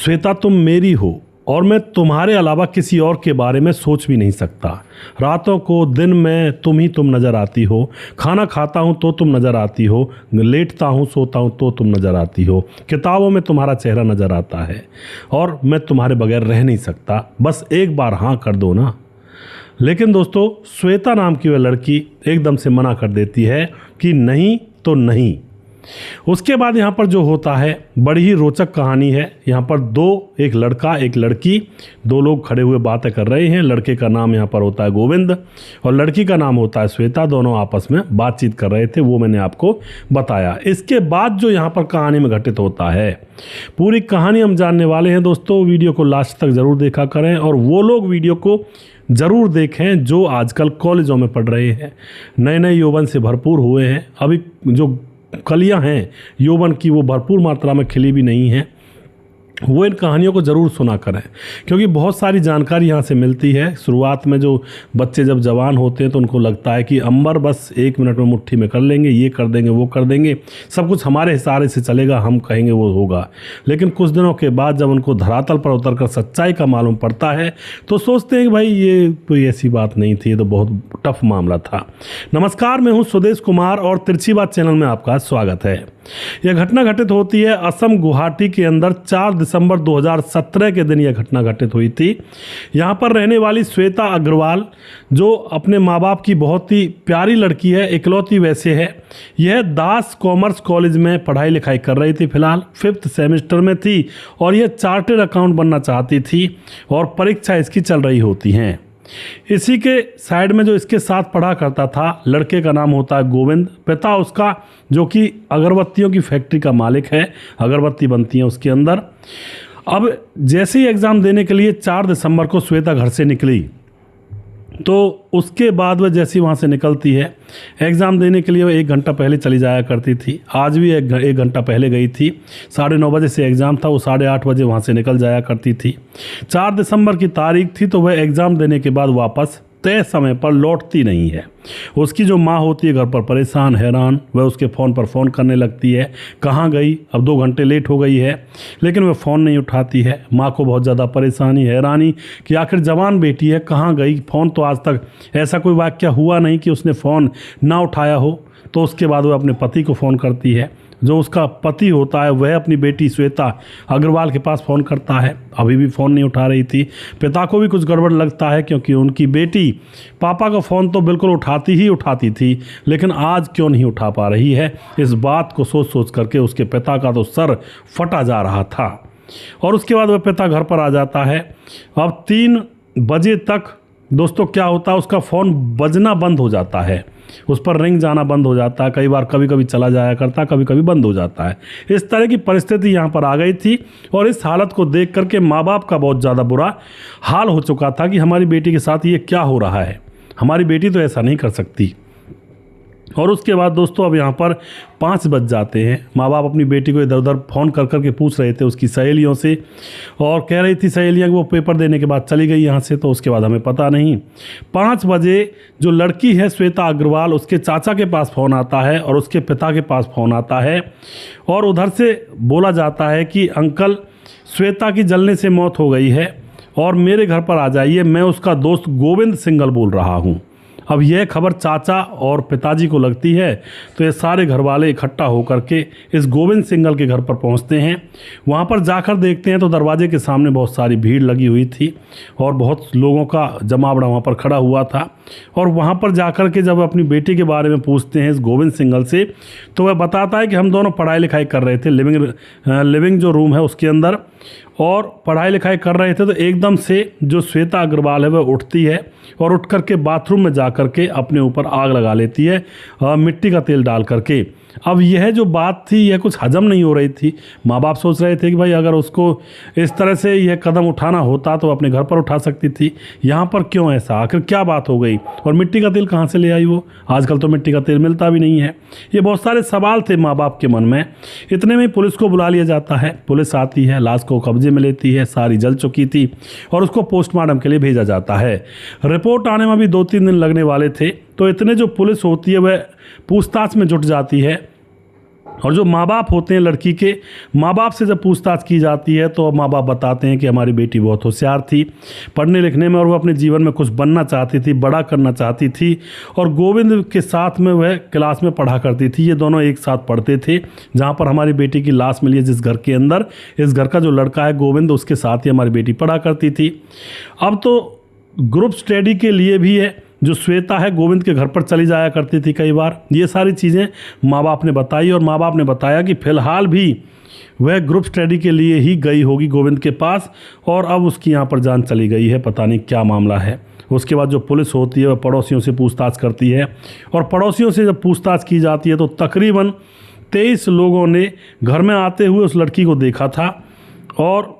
श्वेता तुम मेरी हो और मैं तुम्हारे अलावा किसी और के बारे में सोच भी नहीं सकता। रातों को दिन में तुम नज़र आती हो। खाना खाता हूँ तो तुम नज़र आती हो। लेटता हूँ सोता हूँ तो तुम नज़र आती हो। किताबों में तुम्हारा चेहरा नज़र आता है और मैं तुम्हारे बगैर रह नहीं सकता। बस एक बार हाँ कर दो ना। लेकिन दोस्तों, श्वेता नाम की वह लड़की एकदम से मना कर देती है कि नहीं तो नहीं। उसके बाद यहाँ पर जो होता है बड़ी ही रोचक कहानी है। यहाँ पर एक लड़का एक लड़की, दो लोग खड़े हुए बातें कर रहे हैं। लड़के का नाम यहाँ पर होता है गोविंद और लड़की का नाम होता है श्वेता। दोनों आपस में बातचीत कर रहे थे, वो मैंने आपको बताया। इसके बाद जो यहाँ पर कहानी में घटित होता है, पूरी कहानी हम जानने वाले हैं दोस्तों। वीडियो को लास्ट तक ज़रूर देखा करें और वो लोग वीडियो को ज़रूर देखें जो आजकल कॉलेजों में पढ़ रहे हैं, नए नए यौवन से भरपूर हुए हैं। अभी जो कलियां हैं यौवन की वो भरपूर मात्रा में खिली भी नहीं हैं। वो इन कहानियों को ज़रूर सुना करें क्योंकि बहुत सारी जानकारी यहाँ से मिलती है। शुरुआत में जो बच्चे जब जवान होते हैं तो उनको लगता है कि अंबर बस 1 मिनट में मुट्ठी में कर लेंगे, ये कर देंगे, वो कर देंगे, सब कुछ हमारे इशारे से चलेगा, हम कहेंगे वो होगा। लेकिन कुछ दिनों के बाद जब उनको धरातल पर उतरकर सच्चाई का मालूम पड़ता है तो सोचते हैं कि भाई ये कोई ऐसी बात नहीं थी, ये तो बहुत टफ मामला था। नमस्कार, मैं हूँ सुदेश कुमार और तिरछी बात चैनल में आपका स्वागत है। यह घटना घटित होती है असम गुवाहाटी के अंदर 4 दिसंबर 2017 के दिन यह घटना घटित हुई थी। यहाँ पर रहने वाली श्वेता अग्रवाल जो अपने माँ बाप की बहुत ही प्यारी लड़की है, इकलौती वैसे है। यह दास कॉमर्स कॉलेज में पढ़ाई लिखाई कर रही थी। फिलहाल 5th सेमेस्टर में थी और यह चार्टेड अकाउंट बनना चाहती थी और परीक्षा इसकी चल रही होती हैं। इसी के साइड में जो इसके साथ पढ़ा करता था लड़के का नाम होता है गोविंद। पिता उसका जो कि अगरबत्तियों की फैक्ट्री का मालिक है, अगरबत्ती बनती है उसके अंदर। अब जैसे ही एग्ज़ाम देने के लिए 4 दिसंबर को श्वेता घर से निकली तो उसके बाद वह जैसी वहाँ से निकलती है, एग्ज़ाम देने के लिए वह 1 घंटा पहले चली जाया करती थी। आज भी 1 घंटा पहले गई थी। 9:30 बजे से एग्ज़ाम था, वो 8:30 बजे वहाँ से निकल जाया करती थी। 4 दिसंबर की तारीख थी तो वह एग्ज़ाम देने के बाद वापस तय समय पर लौटती नहीं है। उसकी जो माँ होती है घर पर परेशान हैरान, वह उसके फ़ोन पर फ़ोन करने लगती है, कहाँ गई, अब 2 घंटे लेट हो गई है, लेकिन वह फ़ोन नहीं उठाती है। माँ को बहुत ज़्यादा परेशानी हैरानी कि आखिर जवान बेटी है, कहाँ गई। फ़ोन तो आज तक ऐसा कोई वाक़या हुआ नहीं कि उसने फ़ोन ना उठाया हो। तो उसके बाद वह अपने पति को फ़ोन करती है। जो उसका पति होता है वह अपनी बेटी श्वेता अग्रवाल के पास फ़ोन करता है, अभी भी फ़ोन नहीं उठा रही थी। पिता को भी कुछ गड़बड़ लगता है क्योंकि उनकी बेटी पापा का फ़ोन तो बिल्कुल उठाती थी, लेकिन आज क्यों नहीं उठा पा रही है। इस बात को सोच करके उसके पिता का तो सर फटा जा रहा था। और उसके बाद वह पिता घर पर आ जाता है। अब 3 बजे तक दोस्तों क्या होता है, उसका फ़ोन बजना बंद हो जाता है, उस पर रिंग जाना बंद हो जाता है। कभी कभी चला जाया करता, कभी बंद हो जाता है। इस तरह की परिस्थिति यहाँ पर आ गई थी और इस हालत को देख करके माँ बाप का बहुत ज़्यादा बुरा हाल हो चुका था कि हमारी बेटी के साथ ये क्या हो रहा है, हमारी बेटी तो ऐसा नहीं कर सकती। और उसके बाद दोस्तों अब यहाँ पर 5 बज जाते हैं। माँ बाप अपनी बेटी को इधर उधर फ़ोन कर के पूछ रहे थे उसकी सहेलियों से और कह रही थी सहेलियाँ कि वो पेपर देने के बाद चली गई यहाँ से, तो उसके बाद हमें पता नहीं। 5 बजे जो लड़की है श्वेता अग्रवाल, उसके चाचा के पास फ़ोन आता है और उसके पिता के पास फ़ोन आता है और उधर से बोला जाता है कि अंकल श्वेता की जलने से मौत हो गई है और मेरे घर पर आ जाइए, मैं उसका दोस्त गोविंद सिंघल बोल रहा हूँ। अब यह खबर चाचा और पिताजी को लगती है तो ये सारे घर वाले इकट्ठा होकर के इस गोविंद सिंघल के घर पर पहुंचते हैं। वहां पर जाकर देखते हैं तो दरवाजे के सामने बहुत सारी भीड़ लगी हुई थी और बहुत लोगों का जमावड़ा वहां पर खड़ा हुआ था। और वहां पर जाकर के जब अपनी बेटी के बारे में पूछते हैं इस गोविंद सिंघल से तो वह बताता है कि हम दोनों पढ़ाई लिखाई कर रहे थे लिविंग जो रूम है उसके अंदर, और पढ़ाई लिखाई कर रहे थे तो एकदम से जो श्वेता अग्रवाल है वह उठती है और उठ करके बाथरूम में जा करके अपने ऊपर आग लगा लेती है मिट्टी का तेल डाल करके। अब यह जो बात थी यह कुछ हजम नहीं हो रही थी। माँ बाप सोच रहे थे कि भाई अगर उसको इस तरह से यह कदम उठाना होता तो अपने घर पर उठा सकती थी, यहाँ पर क्यों ऐसा, आखिर क्या बात हो गई और मिट्टी का तेल कहाँ से ले आई वो, आजकल तो मिट्टी का तेल मिलता भी नहीं है। ये बहुत सारे सवाल थे माँ बाप के मन में। इतने में पुलिस को बुला लिया जाता है। पुलिस आती है, लाश को कब्जे में लेती है, सारी जल चुकी थी और उसको पोस्टमार्टम के लिए भेजा जाता है। रिपोर्ट आने में भी 2-3 दिन लगने वाले थे। तो इतने जो पुलिस होती है वह पूछताछ में जुट जाती है और जो माँ बाप होते हैं लड़की के, माँ बाप से जब पूछताछ की जाती है तो माँ बाप बताते हैं कि हमारी बेटी बहुत होशियार थी पढ़ने लिखने में, और वो अपने जीवन में कुछ बनना चाहती थी, बड़ा करना चाहती थी, और गोविंद के साथ में वह क्लास में पढ़ा करती थी। ये दोनों एक साथ पढ़ते थे। जहाँ पर हमारी बेटी की लाश मिली है जिस घर के अंदर, इस घर का जो लड़का है गोविंद, उसके साथ ही हमारी बेटी पढ़ा करती थी। अब तो ग्रुप स्टडी के लिए भी है, जो श्वेता है गोविंद के घर पर चली जाया करती थी कई बार। ये सारी चीज़ें माँ बाप ने बताई, और माँ बाप ने बताया कि फ़िलहाल भी वह ग्रुप स्टडी के लिए ही गई होगी गोविंद के पास, और अब उसकी यहाँ पर जान चली गई है, पता नहीं क्या मामला है। उसके बाद जो पुलिस होती है वह पड़ोसियों से पूछताछ करती है, और पड़ोसियों से जब पूछताछ की जाती है तो तकरीबन 23 लोगों ने घर में आते हुए उस लड़की को देखा था। और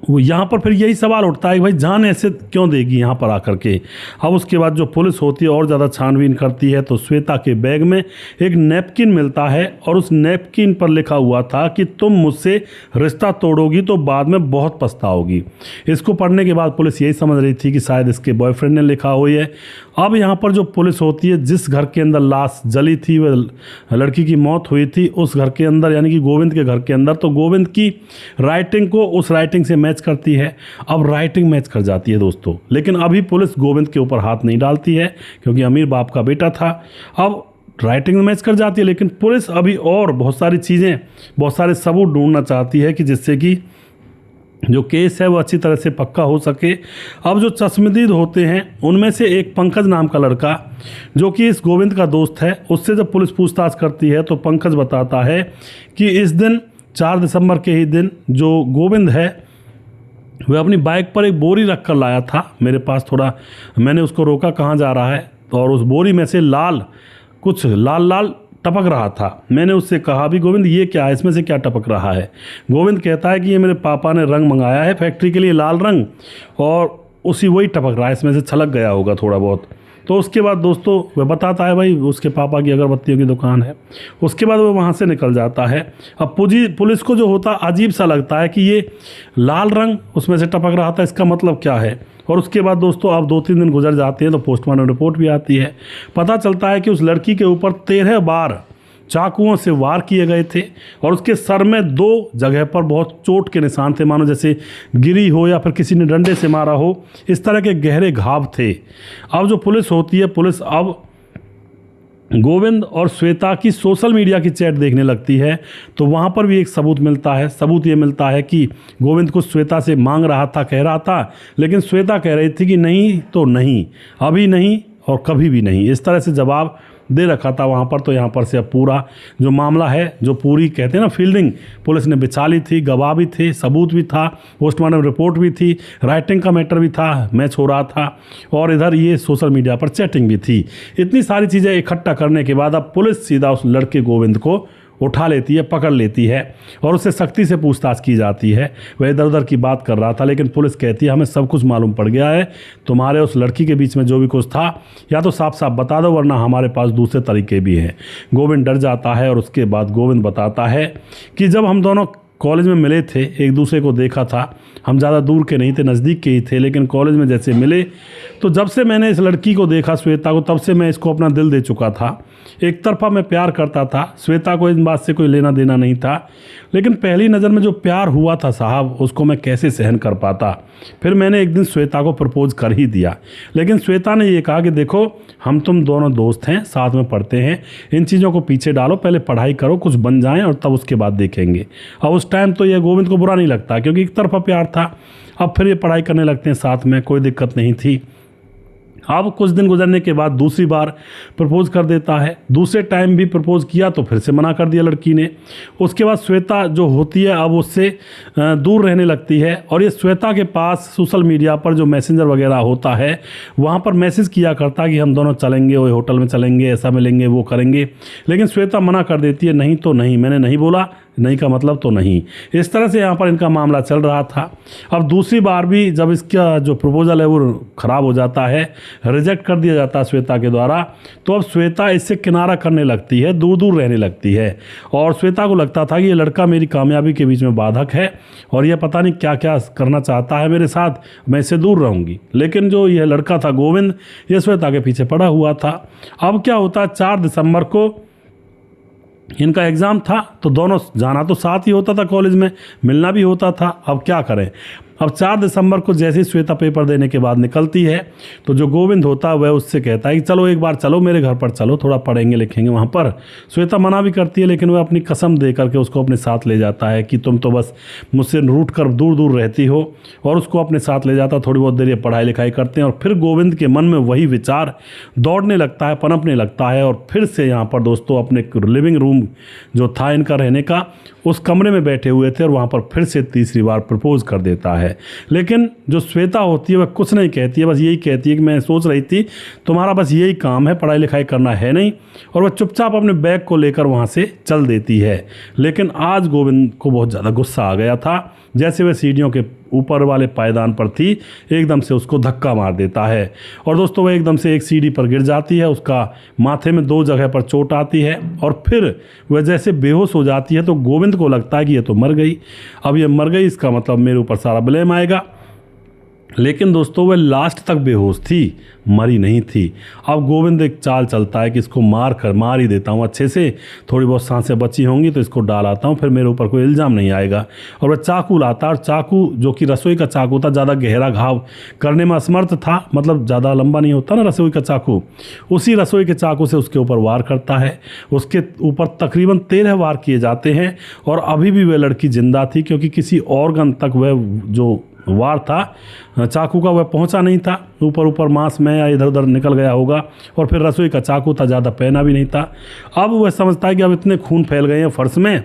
वो यहाँ पर फिर यही सवाल उठता है कि भाई जान ऐसे क्यों देगी यहाँ पर आकर के। अब उसके बाद जो पुलिस होती है और ज़्यादा छानबीन करती है तो श्वेता के बैग में एक नैपकिन मिलता है, और उस नैपकिन पर लिखा हुआ था कि तुम मुझसे रिश्ता तोड़ोगी तो बाद में बहुत पछताओगी। इसको पढ़ने के बाद पुलिस यही समझ रही थी कि शायद इसके बॉयफ्रेंड ने लिखा हुई है। अब यहाँ पर जो पुलिस होती है, जिस घर के अंदर लाश जली थी, वह लड़की की मौत हुई थी, उस घर के अंदर यानी कि गोविंद के घर के अंदर, तो गोविंद की राइटिंग को उस राइटिंग से मैच करती है। अब राइटिंग मैच कर जाती है दोस्तों, लेकिन अभी पुलिस गोविंद के ऊपर हाथ नहीं डालती है क्योंकि अमीर बाप का बेटा था। अब राइटिंग मैच कर जाती है, लेकिन पुलिस अभी और बहुत सारी चीज़ें, बहुत सारे सबूत ढूंढना चाहती है कि जिससे कि जो केस है वो अच्छी तरह से पक्का हो सके। अब जो चश्मदीद होते हैं उनमें से एक पंकज नाम का लड़का, जो कि इस गोविंद का दोस्त है, उससे जब पुलिस पूछताछ करती है तो पंकज बताता है कि इस दिन 4 दिसंबर के ही दिन जो गोविंद है वह अपनी बाइक पर एक बोरी रख कर लाया था मेरे पास। थोड़ा मैंने उसको रोका कहाँ जा रहा है, और उस बोरी में से कुछ लाल लाल टपक रहा था। मैंने उससे कहा भी गोविंद ये क्या है, इसमें से क्या टपक रहा है। गोविंद कहता है कि ये मेरे पापा ने रंग मंगाया है फैक्ट्री के लिए, लाल रंग, और वही टपक रहा है, इसमें से छलक गया होगा थोड़ा बहुत। तो उसके बाद दोस्तों वह बताता है भाई उसके पापा की अगरबत्तियों की दुकान है। उसके बाद वो वहाँ से निकल जाता है। अब पुलिस को जो होता अजीब सा लगता है कि ये लाल रंग उसमें से टपक रहा था, इसका मतलब क्या है। और उसके बाद दोस्तों अब 2-3 दिन गुजर जाते हैं तो पोस्टमार्टम रिपोर्ट भी आती है। पता चलता है कि उस लड़की के ऊपर 13 बार चाकुओं से वार किए गए थे, और उसके सर में 2 जगह पर बहुत चोट के निशान थे, मानो जैसे गिरी हो या फिर किसी ने डंडे से मारा हो, इस तरह के गहरे घाव थे। अब जो पुलिस होती है, पुलिस अब गोविंद और श्वेता की सोशल मीडिया की चैट देखने लगती है, तो वहाँ पर भी एक सबूत मिलता है। सबूत ये मिलता है कि गोविंद कुछ श्वेता से मांग रहा था, कह रहा था, लेकिन श्वेता कह रही थी कि नहीं तो नहीं, अभी नहीं और कभी भी नहीं, इस तरह से जवाब दे रखा था वहाँ पर। तो यहाँ पर से अब पूरा जो मामला है, जो पूरी कहते हैं ना फील्डिंग, पुलिस ने बिछा ली थी, गवाह भी थे, सबूत भी था, पोस्टमार्टम रिपोर्ट भी थी, राइटिंग का मैटर भी था, मैच हो रहा था, और इधर ये सोशल मीडिया पर चैटिंग भी थी। इतनी सारी चीज़ें इकट्ठा करने के बाद अब पुलिस सीधा उस लड़के गोविंद को उठा लेती है, पकड़ लेती है, और उससे सख्ती से पूछताछ की जाती है। वह इधर उधर की बात कर रहा था, लेकिन पुलिस कहती है हमें सब कुछ मालूम पड़ गया है, तुम्हारे उस लड़की के बीच में जो भी कुछ था या तो साफ साफ बता दो, वरना हमारे पास दूसरे तरीके भी हैं। गोविंद डर जाता है, और उसके बाद गोविंद बताता है कि जब हम दोनों कॉलेज में मिले थे, एक दूसरे को देखा था, हम ज़्यादा दूर के नहीं थे, नज़दीक के ही थे, लेकिन कॉलेज में जैसे मिले तो जब से मैंने इस लड़की को देखा श्वेता को, तब से मैं इसको अपना दिल दे चुका था। एक तरफा मैं प्यार करता था, श्वेता को इन बात से कोई लेना देना नहीं था, लेकिन पहली नज़र में जो प्यार हुआ था साहब, उसको मैं कैसे सहन कर पाता। फिर मैंने एक दिन श्वेता को प्रपोज कर ही दिया, लेकिन श्वेता ने ये कहा कि देखो हम तुम दोनों दोस्त हैं, साथ में पढ़ते हैं, इन चीज़ों को पीछे डालो, पहले पढ़ाई करो, कुछ बन जाएं और तब उसके बाद देखेंगे। अब उस टाइम तो ये गोविंद को बुरा नहीं लगता क्योंकि एक तरफा प्यार था। अब फिर ये पढ़ाई करने लगते हैं साथ में, कोई दिक्कत नहीं थी। अब कुछ दिन गुजरने के बाद दूसरी बार प्रपोज कर देता है। दूसरे टाइम भी प्रपोज किया तो फिर से मना कर दिया लड़की ने। उसके बाद श्वेता जो होती है अब उससे दूर रहने लगती है, और ये श्वेता के पास सोशल मीडिया पर जो मैसेंजर वगैरह होता है वहाँ पर मैसेज किया करता कि हम दोनों चलेंगे, वो होटल में चलेंगे, ऐसा मिलेंगे, वो करेंगे, लेकिन श्वेता मना कर देती है, नहीं तो नहीं, मैंने नहीं बोला, नहीं का मतलब तो नहीं। इस तरह से यहाँ पर इनका मामला चल रहा था। अब दूसरी बार भी जब इसका जो प्रपोजल है वो ख़राब हो जाता है, रिजेक्ट कर दिया जाता है श्वेता के द्वारा, तो अब श्वेता इससे किनारा करने लगती है, दूर दूर रहने लगती है। और श्वेता को लगता था कि ये लड़का मेरी कामयाबी के बीच में बाधक है और ये पता नहीं क्या क्या करना चाहता है मेरे साथ, मैं इससे दूर रहूँगी। लेकिन जो यह लड़का था गोविंद, ये श्वेता के पीछे पड़ा हुआ था। अब क्या होता है, 4 दिसंबर को इनका एग्ज़ाम था तो दोनों जाना तो साथ ही होता था, कॉलेज में मिलना भी होता था। अब क्या करें। अब 4 दिसंबर को जैसे ही श्वेता पेपर देने के बाद निकलती है तो जो गोविंद होता है वह उससे कहता है कि चलो एक बार चलो मेरे घर पर, चलो थोड़ा पढ़ेंगे लिखेंगे वहाँ पर। श्वेता मना भी करती है लेकिन वह अपनी कसम दे करके उसको अपने साथ ले जाता है कि तुम तो बस मुझसे रूठ कर दूर दूर रहती हो, और उसको अपने साथ ले जाता। थोड़ी बहुत देर ये पढ़ाई लिखाई करते हैं और फिर गोविंद के मन में वही विचार दौड़ने लगता है, पनपने लगता है, और फिर से यहाँ पर दोस्तों अपने लिविंग रूम जो था इनका रहने का, उस कमरे में बैठे हुए थे और वहाँ पर फिर से तीसरी बार प्रपोज कर देता है। लेकिन जो श्वेता होती है वह कुछ नहीं कहती है, बस यही कहती है कि मैं सोच रही थी तुम्हारा बस यही काम है, पढ़ाई लिखाई करना है नहीं, और वह चुपचाप अपने बैग को लेकर वहाँ से चल देती है। लेकिन आज गोविंद को बहुत ज़्यादा गुस्सा आ गया था। जैसे वह सीढ़ियों के ऊपर वाले पायदान पर थी, एकदम से उसको धक्का मार देता है और दोस्तों वह एकदम से एक सीढ़ी पर गिर जाती है। उसका माथे में 2 जगह पर चोट आती है और फिर वह जैसे बेहोश हो जाती है। तो गोविंद को लगता है कि ये तो मर गई, अब ये मर गई, इसका मतलब मेरे ऊपर सारा ब्लेम आएगा। लेकिन दोस्तों वह लास्ट तक बेहोश थी, मरी नहीं थी। अब गोविंद एक चाल चलता है कि इसको मार ही देता हूँ अच्छे से, थोड़ी बहुत सांसें बची होंगी तो इसको डाल आता हूँ, फिर मेरे ऊपर कोई इल्ज़ाम नहीं आएगा। और वह चाकू लाता है, और चाकू जो कि रसोई का चाकू था, ज़्यादा गहरा घाव करने में असमर्थ था, मतलब ज़्यादा लंबा नहीं होता ना रसोई का चाकू, उसी रसोई के चाकू से उसके ऊपर वार करता है। उसके ऊपर तकरीबन 13 वार किए जाते हैं और अभी भी वह लड़की जिंदा थी, क्योंकि किसी ऑर्गन तक वह जो वार था चाकू का वह पहुंचा नहीं था। ऊपर मांस में या इधर उधर निकल गया होगा, और फिर रसोई का चाकू था, ज़्यादा पहना भी नहीं था। अब वह समझता है कि अब इतने खून फैल गए हैं फर्श में,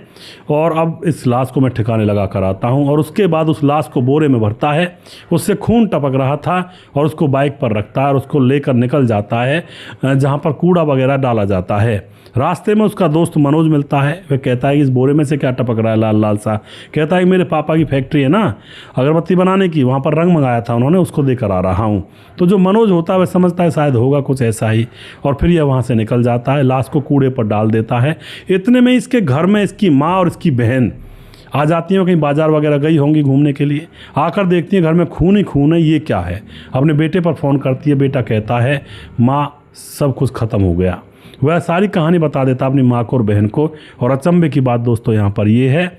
और अब इस लाश को मैं ठिकाने लगा कर आता हूँ। और उसके बाद उस लाश को बोरे में भरता है, उससे खून टपक रहा था, और उसको बाइक पर रखता है और उसको लेकर निकल जाता है जहाँ पर कूड़ा वगैरह डाला जाता है। रास्ते में उसका दोस्त मनोज मिलता है। वह कहता है कि इस बोरे में से क्या टपक रहा है लाल लाल सा। कहता है कि मेरे पापा की फैक्ट्री है ना अगरबत्ती बनाने की, वहाँ पर रंग मंगाया था उन्होंने, उसको देकर आ रहा हूँ। तो जो मनोज होता है वह समझता है शायद होगा कुछ ऐसा ही, और फिर यह वहाँ से निकल जाता है, लाश को कूड़े पर डाल देता है। इतने में इसके घर में इसकी माँ और इसकी बहन आ जाती हैं, कहीं बाजार वगैरह गई होंगी घूमने के लिए। आकर देखती हैं घर में खून ही खून है, ये क्या है। अपने बेटे पर फ़ोन करती है, बेटा कहता है माँ सब कुछ ख़त्म हो गया। वह सारी कहानी बता देता अपनी माँ को और बहन को। और अचंभे की बात दोस्तों यहाँ पर ये है,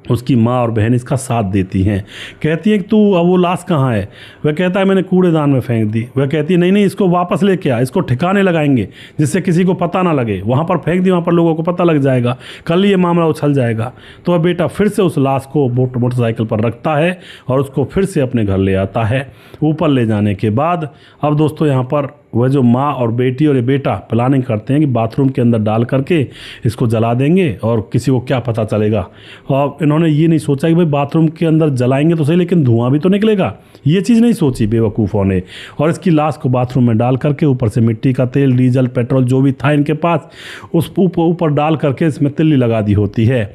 उसकी माँ और बहन इसका साथ देती हैं। कहती है कि तू अब वो लाश कहाँ है। वह कहता है मैंने कूड़ेदान में फेंक दी। वह कहती है नहीं इसको वापस लेके आ, इसको ठिकाने लगाएंगे जिससे किसी को पता ना लगे। वहाँ पर फेंक दी, वहाँ पर लोगों को पता लग जाएगा, कल ये मामला उछल जाएगा। तो वह बेटा फिर से उस लाश को मोटरसाइकिल पर रखता है और उसको फिर से अपने घर ले आता है। ऊपर ले जाने के बाद अब दोस्तों यहाँ पर वह जो माँ और बेटी और ये बेटा प्लानिंग करते हैं कि बाथरूम के अंदर डाल करके इसको जला देंगे और किसी को क्या पता चलेगा। और इन्होंने ये नहीं सोचा कि भाई बाथरूम के अंदर जलाएंगे तो सही लेकिन धुआं भी तो निकलेगा, ये चीज़ नहीं सोची बेवकूफ़ों ने। और इसकी लाश को बाथरूम में डाल करके ऊपर से मिट्टी का तेल, डीजल, पेट्रोल जो भी था इनके पास उस ऊपर डाल करके इसमें तिल्ली लगा दी होती है।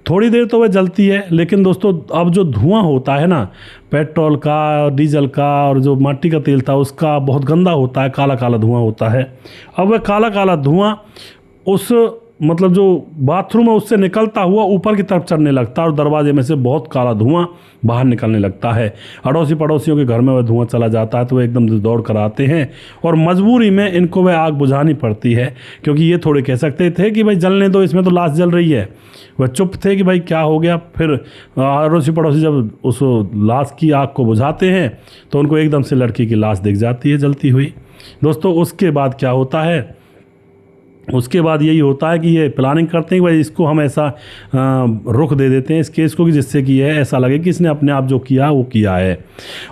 थोड़ी देर तो वह जलती है, लेकिन दोस्तों अब जो धुआं होता है ना पेट्रोल का, डीजल का और जो मिट्टी का तेल था उसका, बहुत गंदा होता है, काला काला धुआं होता है। अब वह काला काला धुआं उस मतलब जो बाथरूम है उससे निकलता हुआ ऊपर की तरफ चढ़ने लगता है और दरवाजे में से बहुत काला धुआं बाहर निकलने लगता है। अड़ोसी पड़ोसियों के घर में वह धुआं चला जाता है तो वह एकदम से दौड़ कर आते हैं और मजबूरी में इनको वह आग बुझानी पड़ती है, क्योंकि ये थोड़े कह सकते थे कि भाई जलने दो, इसमें तो लाश जल रही है। वह चुप थे कि भाई क्या हो गया। फिर अड़ोसी पड़ोसी जब उस लाश की आग को बुझाते हैं तो उनको एकदम से लड़की की लाश दिख जाती है जलती हुई। दोस्तों उसके बाद क्या होता है, उसके बाद यही होता है कि ये प्लानिंग करते हैं कि भाई इसको हम ऐसा रुख दे देते हैं इस केस को कि जिससे कि यह ऐसा लगे कि इसने अपने आप जो किया वो किया है।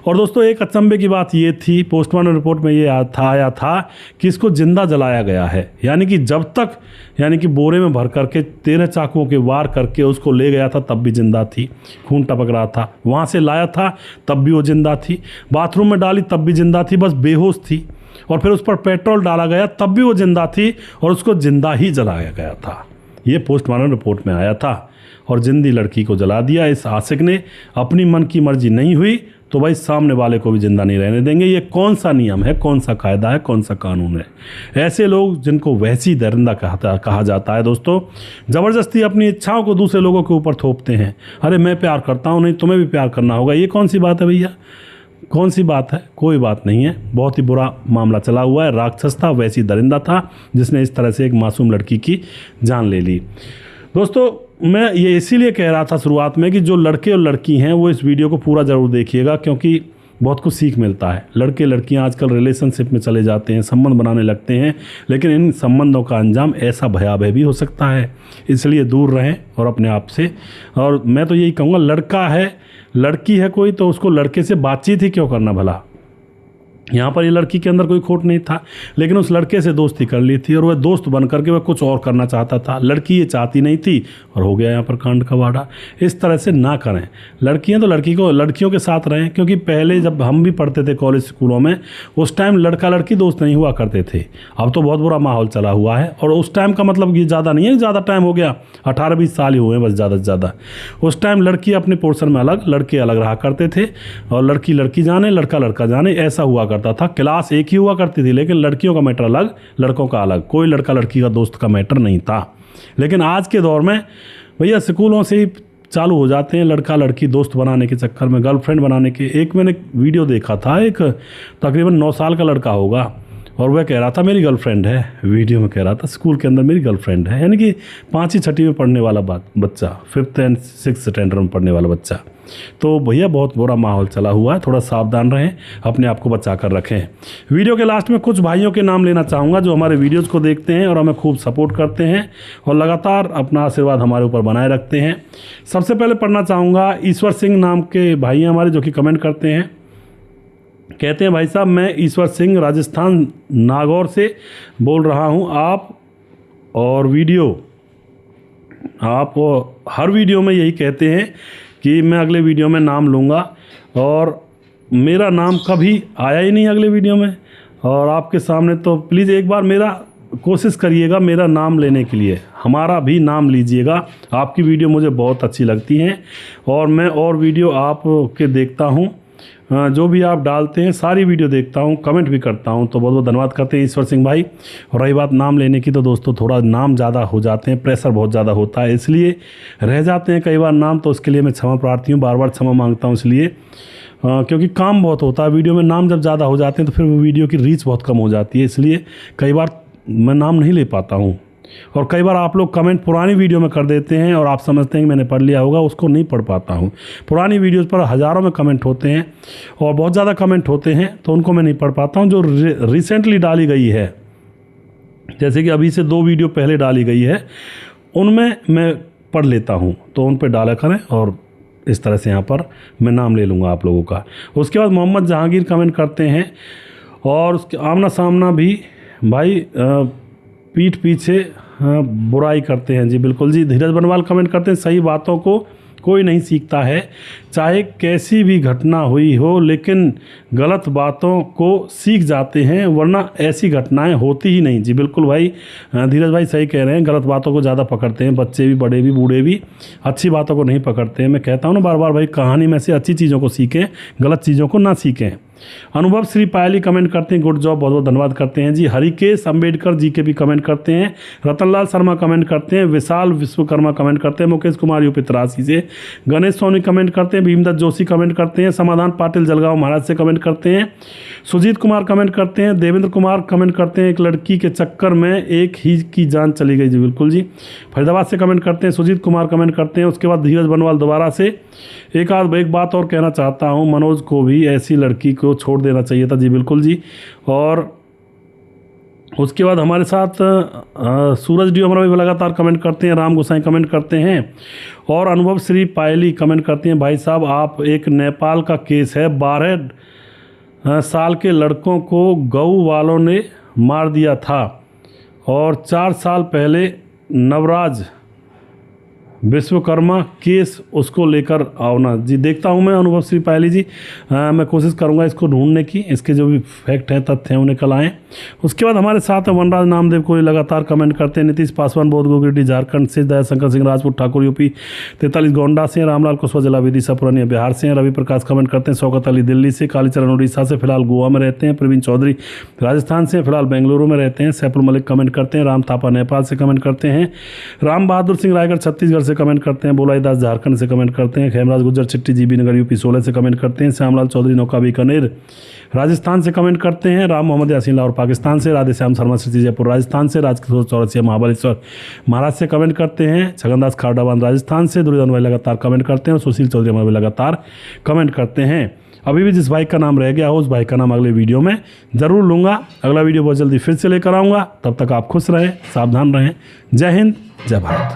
और दोस्तों एक अचंभे की बात ये थी, पोस्टमार्टम रिपोर्ट में ये आया था कि इसको जिंदा जलाया गया है। यानी कि जब तक कि बोरे में भर करके 13 चाकुओं के वार करके उसको ले गया था तब भी जिंदा थी, खून टपक रहा था। वहाँ से लाया था तब भी वो जिंदा थी, बाथरूम में डाली तब भी जिंदा थी, बस बेहोश थी। और फिर उस पर पेट्रोल डाला गया तब भी वो जिंदा थी और उसको जिंदा ही जलाया गया था। ये पोस्टमार्टम रिपोर्ट में आया था। और जिंदी लड़की को जला दिया इस आशिक ने। अपनी मन की मर्जी नहीं हुई तो भाई सामने वाले को भी जिंदा नहीं रहने देंगे। ये कौन सा नियम है, कौन सा कायदा है, कौन सा कानून है। ऐसे लोग जिनको वैसी दरिंदा कहा जाता है दोस्तों, ज़बरदस्ती अपनी इच्छाओं को दूसरे लोगों के ऊपर थोपते हैं। अरे मैं प्यार करता हूँ, नहीं तुम्हें भी प्यार करना होगा, ये कौन सी बात है भैया। कौन सी बात है, कोई बात नहीं है। बहुत ही बुरा मामला चला हुआ है। राक्षस था, वैसी दरिंदा था जिसने इस तरह से एक मासूम लड़की की जान ले ली। दोस्तों, मैं ये इसीलिए कह रहा था शुरुआत में कि जो लड़के और लड़की हैं वो इस वीडियो को पूरा ज़रूर देखिएगा, क्योंकि बहुत कुछ सीख मिलता है। लड़के लड़कियां आजकल रिलेशनशिप में चले जाते हैं, संबंध बनाने लगते हैं, लेकिन इन संबंधों का अंजाम ऐसा भयावह भी हो सकता है। इसलिए दूर रहें और अपने आप से। और मैं तो यही कहूँगा, लड़का है, लड़की है कोई, तो उसको लड़के से बातचीत ही क्यों करना भला। यहाँ पर ये लड़की के अंदर कोई खोट नहीं था, लेकिन उस लड़के से दोस्ती कर ली थी और वह दोस्त बन करके वह कुछ और करना चाहता था। लड़की ये चाहती नहीं थी और हो गया यहाँ पर कांड का वाड़ा। इस तरह से ना करें। लड़कियाँ तो लड़कियों के साथ रहें, क्योंकि पहले जब हम भी पढ़ते थे कॉलेज स्कूलों में, उस टाइम लड़का लड़की दोस्त नहीं हुआ करते थे। अब तो बहुत बुरा माहौल चला हुआ है। और उस टाइम का मतलब ये ज़्यादा नहीं है, ज़्यादा टाइम हो गया, 18-20 साल ही हुए बस ज़्यादा से ज़्यादा। उस टाइम लड़की अपने पोर्शन में अलग, लड़के अलग रहा करते थे, और लड़की लड़की जाने, लड़का लड़का जाने, ऐसा हुआ करता था। क्लास एक ही हुआ करती थी, लेकिन लड़कियों का मैटर अलग, लड़कों का अलग। कोई लड़का लड़की का दोस्त का मैटर नहीं था। लेकिन आज के दौर में भैया स्कूलों से ही चालू हो जाते हैं लड़का लड़की दोस्त बनाने के चक्कर में, गर्लफ्रेंड बनाने के। एक मैंने वीडियो देखा था, एक तकरीबन 9 साल का लड़का होगा, और वह कह रहा था मेरी गर्लफ्रेंड है। वीडियो में कह रहा था स्कूल के अंदर मेरी गर्लफ्रेंड है, यानी कि 5वीं 6वीं में पढ़ने वाला बच्चा, 5th एंड 6th स्टैंडर्ड में पढ़ने वाला बच्चा। तो भैया बहुत बुरा माहौल चला हुआ है, थोड़ा सावधान रहें, अपने आप को बचा कर रखें। वीडियो के लास्ट में कुछ भाइयों के नाम लेना चाहूँगा जो हमारे वीडियोज़ को देखते हैं और हमें खूब सपोर्ट करते हैं और लगातार अपना आशीर्वाद हमारे ऊपर बनाए रखते हैं। सबसे पहले पढ़ना चाहूँगा ईश्वर सिंह नाम के भाई हैं हमारे, जो कि कमेंट करते हैं। कहते हैं भाई साहब, मैं ईश्वर सिंह राजस्थान नागौर से बोल रहा हूँ। आप हर वीडियो में यही कहते हैं कि मैं अगले वीडियो में नाम लूँगा, और मेरा नाम कभी आया ही नहीं अगले वीडियो में। और आपके सामने तो प्लीज़ एक बार मेरा कोशिश करिएगा मेरा नाम लेने के लिए, हमारा भी नाम लीजिएगा। आपकी वीडियो मुझे बहुत अच्छी लगती हैं और मैं और वीडियो आपके देखता हूँ, जो भी आप डालते हैं सारी वीडियो देखता हूँ, कमेंट भी करता हूँ। तो बहुत बहुत धन्यवाद करते हैं ईश्वर सिंह भाई। और रही बात नाम लेने की, तो दोस्तों थोड़ा नाम ज़्यादा हो जाते हैं, प्रेशर बहुत ज़्यादा होता है, इसलिए रह जाते हैं कई बार नाम। तो उसके लिए मैं क्षमा प्रार्थी हूँ, बार बार क्षमा मांगता हूँ इसलिए, क्योंकि काम बहुत होता है वीडियो में। नाम जब ज़्यादा हो जाते हैं तो फिर वो वीडियो की रीच बहुत कम हो जाती है, इसलिए कई बार मैं नाम नहीं ले पाता हूँ। और कई बार आप लोग कमेंट पुरानी वीडियो में कर देते हैं और आप समझते हैं कि मैंने पढ़ लिया होगा, उसको नहीं पढ़ पाता हूँ। पुरानी वीडियोज़ पर हज़ारों में कमेंट होते हैं और बहुत ज़्यादा कमेंट होते हैं, तो उनको मैं नहीं पढ़ पाता हूँ। जो रिसेंटली डाली गई है, जैसे कि अभी से 2 वीडियो पहले डाली गई है, उनमें मैं पढ़ लेता हूँ, तो उन पर डाला करें और इस तरह से यहाँ पर मैं नाम ले लूँगा आप लोगों का। उसके बाद मोहम्मद जहांगीर कमेंट करते हैं, और उसके आमना सामना भी भाई पीठ पीछे बुराई करते हैं। जी बिल्कुल जी। धीरज बनवाल कमेंट करते हैं, सही बातों को कोई नहीं सीखता है, चाहे कैसी भी घटना हुई हो, लेकिन गलत बातों को सीख जाते हैं, वरना ऐसी घटनाएं होती ही नहीं। जी बिल्कुल भाई, धीरज भाई सही कह रहे हैं, गलत बातों को ज़्यादा पकड़ते हैं, बच्चे भी, बड़े भी, बूढ़े भी, अच्छी बातों को नहीं पकड़ते हैं। मैं कहता हूँ ना बार बार भाई, कहानी में से अच्छी चीज़ों को सीखें, गलत चीज़ों को ना सीखें। अनुभव श्री पायली कमेंट करते हैं, गुड जॉब, बहुत बहुत धन्यवाद करते हैं जी। हरिकेश अंबेडकर जी के भी कमेंट करते हैं। रतनलाल शर्मा कमेंट करते हैं। विशाल विश्वकर्मा कमेंट करते हैं। मुकेश कुमार यूपी तरासी से। गणेश सोनी कमेंट करते हैं। भीमदत्त जोशी कमेंट करते हैं। समाधान पाटिल जलगांव महाराज से कमेंट करते हैं। सुजीत कुमार कमेंट करते हैं। देवेंद्र कुमार कमेंट करते हैं, एक लड़की के चक्कर में एक ही की जान चली गई। जी बिल्कुल जी। फरीदाबाद से कमेंट करते हैं। सुजीत कुमार कमेंट करते हैं। उसके बाद धीरज बनवाल दोबारा से। एक बात और कहना चाहता हूँ, मनोज को भी ऐसी लड़की को छोड़ देना चाहिए था। जी बिल्कुल जी। और उसके बाद हमारे साथ सूरज डी हमारा भी लगातार कमेंट करते हैं। राम गोसाई कमेंट करते हैं और अनुभव श्री पायली कमेंट करते हैं, भाई साहब आप, एक नेपाल का केस है, 12 साल के लड़कों को गऊ वालों ने मार दिया था और 4 साल पहले नवराज विश्वकर्मा केस, उसको लेकर आओ ना। जी देखता हूँ मैं अनुभव श्री पायली जी, मैं कोशिश करूँगा इसको ढूंढने की, इसके जो भी फैक्ट हैं, तथ्य हैं, उन्हें कल आएँ। उसके बाद हमारे साथ वनराज नामदेव को लगातार कमेंट करते हैं। नीतीश पासवान बौद्ध गोगिरडी झारखंड से। दयाशंकर सिंह राजपूत ठाकुर यूपी 43 गोंडा से। रामलाल कुशवाहा जिला विदिशा पुरानी बिहार से। रवि प्रकाश कमेंट करते हैं। शौकत अली दिल्ली से। कालीचरण उड़ीसा से, फिलहाल गोवा में रहते हैं। प्रवीण चौधरी राजस्थान से, फिलहाल बेंगलुरु में रहते हैं। सैफुल मलिक कमेंट करते हैं। राम थापा नेपाल से कमेंट करते हैं। राम बहादुर सिंह रायगढ़ छत्तीसगढ़ से कमेंट करते हैं, बोलाई दास झारखंड से कमेंट करते हैं, खेमराज गुज्जर चिट्टी जीबी नगर यूपी 16 से कमेंट करते हैं, श्यामलाल चौधरी नौका बीकानेर राजस्थान से कमेंट करते हैं, राम मोहम्मद यासीन लाहौर पाकिस्तान से, राधे श्याम शर्मा सिटी जयपुर राजस्थान से, राजकिशोर चौरसिया महाबलेश्वर महाराष्ट्र से कमेंट करते हैं, छगनदास खारडाबान राजस्थान से, दुर्योधन भाई लगातार कमेंट करते हैं और सुशील चौधरी हमारे लगातार कमेंट करते हैं। अभी भी जिस भाई का नाम रह गया हो उस भाई का नाम अगले वीडियो में ज़रूर लूँगा। अगला वीडियो बहुत जल्दी फिर से लेकर आऊँगा। तब तक आप खुश रहें, सावधान रहें। जय हिंद, जय भारत।